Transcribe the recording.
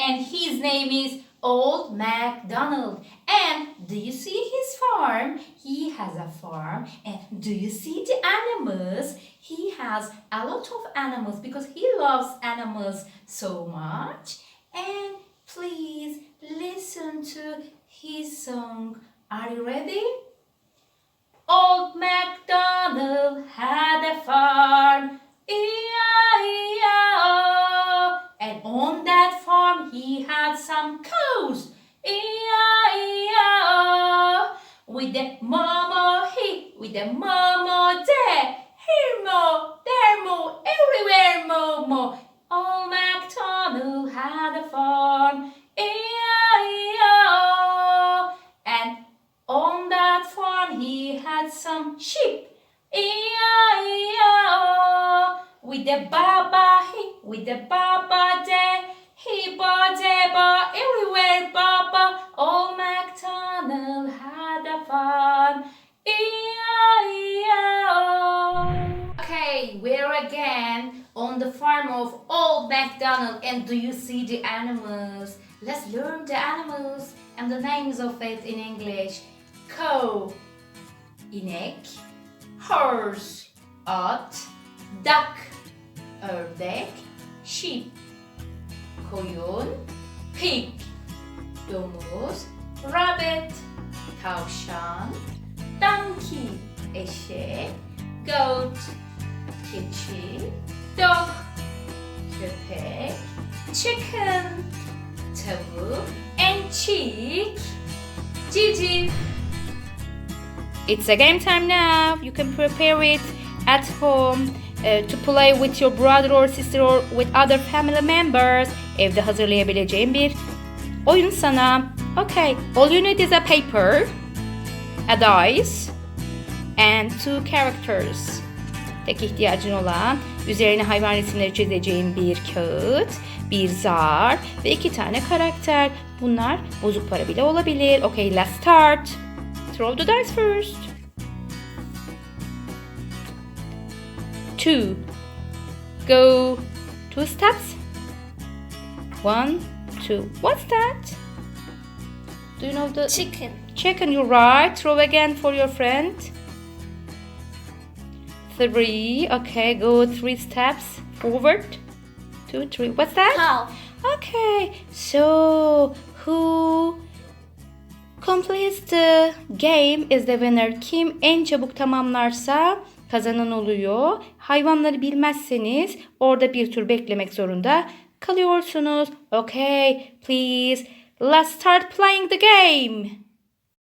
and his name is Old MacDonald. And do you see his farm? He has a farm. And do you see the animals? He has a lot of animals because he loves animals so much. And please listen to his song. Are you ready? Old MacDonald had a farm, E-I-E-I-O. And on that farm he had some cows, E-I-E-I-O. With the mama here, with the mama there, here moo, there moo, everywhere moo moo. Old MacDonald had a farm, E-I-E-I-O. And on that farm he had some sheep, E-I-E-I-O. With the baba here, with the baba there, he ba there ba, everywhere baba. Old MacDonald had a farm, E-I-E-I-O. Okay, we're again on the farm of Old MacDonald. And do you see the animals? Let's learn the animals and the names of it in English. Cow, inek, horse, at, duck, ördek, sheep, koyun, pig, domuz, rabbit, tavşan, donkey, eşek, goat, keçi, dog, köpek, chicken, tavuk, and chick, civciv. It's a game time now. You can prepare it at home to play with your brother or sister or with other family members. Evde hazırlayabileceğin bir oyun sana. Okay, all you need is a paper, a dice, and two characters. Tek ihtiyacın olan üzerine hayvan resimleri çizeceğin bir kağıt, bir zar ve 2 tane karakter. Bunlar bozuk para bile olabilir. Okay, let's start. Throw the dice first. 2. Go 2 steps. 1, 2. What's that? Do you know the Chicken. chicken? You're right. Throw again for your friend. 3. Okay, go 3 steps forward. 2, 3. What's that? Cow. Okay, so who completes the game is the winner. Kim en çabuk tamamlarsa kazanan oluyor. Hayvanları bilmezseniz orada bir tur beklemek zorunda kalıyorsunuz. Okay, please, let's start playing the game.